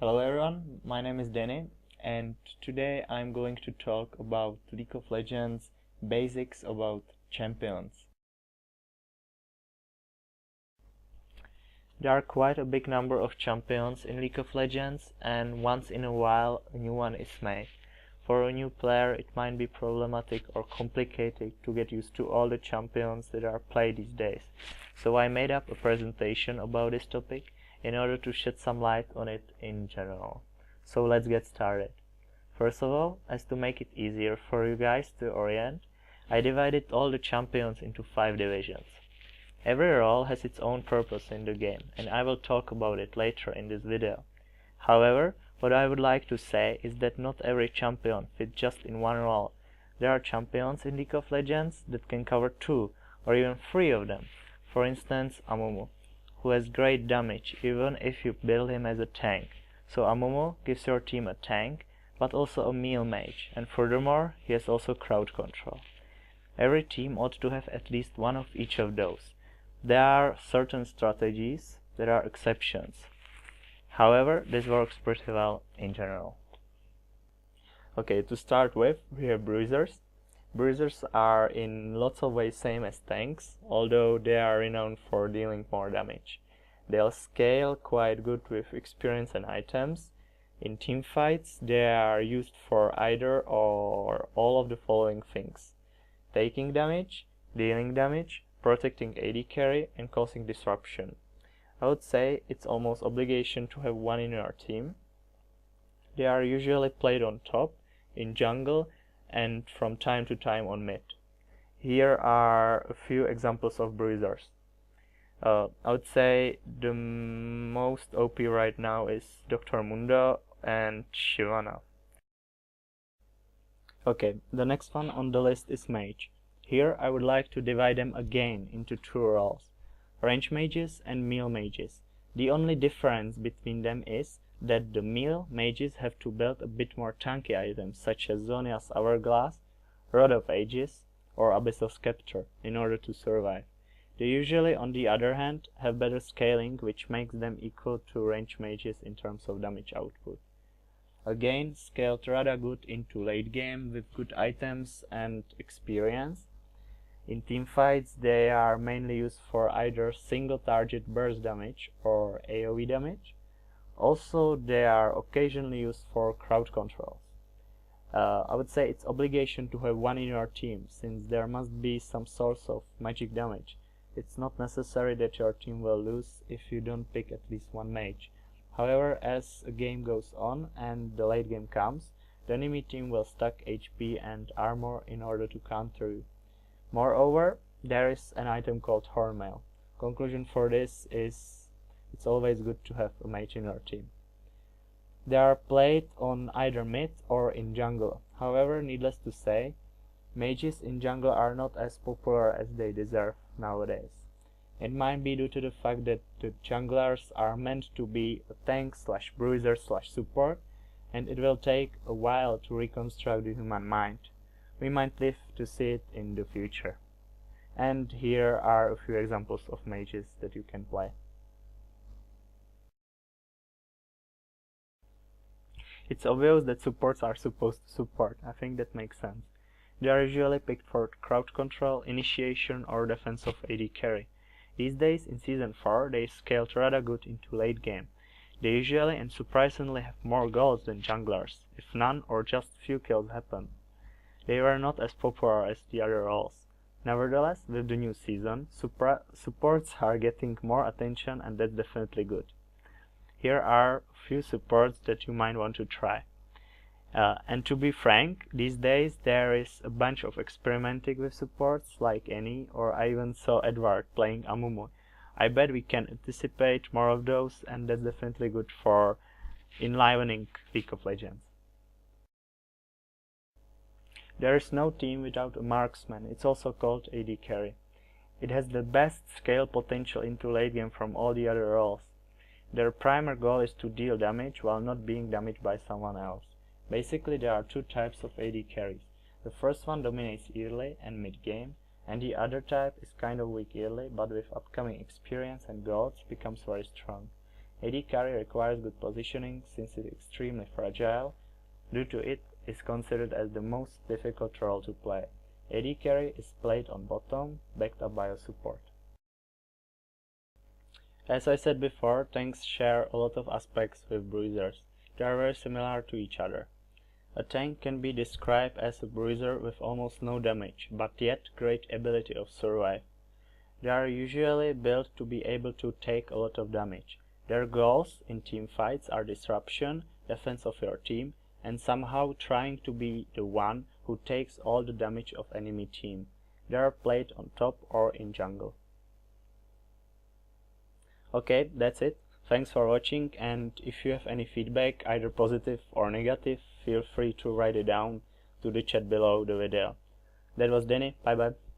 Hello everyone, my name is Danny and today I'm going to talk about League of Legends basics about champions. There are quite a big number of champions in League of Legends and once in a while a new one is made. For a new player it might be problematic or complicated to get used to all the champions that are played these days. So I made up a presentation about this topic in order to shed some light on it in general. So let's get started. First of all, as to make it easier for you guys to orient, I divided all the champions into 5 divisions. Every role has its own purpose in the game, and I will talk about it later in this video. However, what I would like to say is that not every champion fits just in one role. There are champions in League of Legends that can cover 2 or even 3 of them. For instance, Amumu, who has great damage even if you build him as a tank. So Amumu gives your team a tank, but also a melee mage, and furthermore he has also crowd control. Every team ought to have at least one of each of those. There are certain strategies that are exceptions. However, this works pretty well in general. Okay, to start with, we have bruisers. Bruisers are in lots of ways same as tanks, although they are renowned for dealing more damage. They'll scale quite good with experience and items. In teamfights, they are used for either or all of the following things: taking damage, dealing damage, protecting AD carry, and causing disruption. I would say it's almost obligation to have one in your team. They are usually played on top, in jungle, and from time to time on mid. Here are a few examples of bruisers. I would say the most OP right now is Dr. Mundo and Shyvana. Okay, the next one on the list is mage. Here I would like to divide them again into 2 roles: range mages and melee mages. The only difference between them is that the melee mages have to build a bit more tanky items such as Zhonya's Hourglass, Rod of Ages, or Abyssal Scepter in order to survive. They usually, on the other hand, have better scaling, which makes them equal to range mages in terms of damage output. Again, scaled rather good into late game with good items and experience. In teamfights, they are mainly used for either single target burst damage or AoE damage. Also, they are occasionally used for crowd controls. I would say it's obligation to have one in your team, since there must be some source of magic damage. It's not necessary that your team will lose if you don't pick at least one mage. However, as a game goes on and the late game comes, the enemy team will stack HP and armor in order to counter you. Moreover, there is an item called Hornmail. Conclusion for this is it's always good to have a mage in your team. They are played on either mid or in jungle. However, needless to say, mages in jungle are not as popular as they deserve nowadays. It might be due to the fact that the junglers are meant to be a tank / bruiser / support, and it will take a while to reconstruct the human mind. We might live to see it in the future. And here are a few examples of mages that you can play. It's obvious that supports are supposed to support. I think that makes sense. They are usually picked for crowd control, initiation, or defense of AD carry. These days, in Season 4, they scaled rather good into late game. They usually and surprisingly have more goals than junglers, if none or just few kills happen. They were not as popular as the other roles. Nevertheless, with the new season, supports are getting more attention, and that's definitely good. Here are a few supports that you might want to try. And to be frank, these days there is a bunch of experimenting with supports like Annie, or I even saw Edward playing Amumu. I bet we can anticipate more of those, and that's definitely good for enlivening League of Legends. There is no team without a marksman. It's also called AD carry. It has the best scale potential into late game from all the other roles. Their primary goal is to deal damage while not being damaged by someone else. Basically, there are 2 types of AD carries. The first one dominates early and mid-game, and the other type is kind of weak early, but with upcoming experience and golds becomes very strong. AD carry requires good positioning since it is extremely fragile. Due to it is considered as the most difficult role to play. AD carry is played on bottom, backed up by a support. As I said before, tanks share a lot of aspects with bruisers. They are very similar to each other. A tank can be described as a bruiser with almost no damage, but yet great ability of survive. They are usually built to be able to take a lot of damage. Their goals in team fights are disruption, defense of your team, and somehow trying to be the one who takes all the damage of enemy team. They are played on top or in jungle. Okay, that's it. Thanks for watching, and if you have any feedback, either positive or negative, feel free to write it down to the chat below the video. That was Danny, bye bye.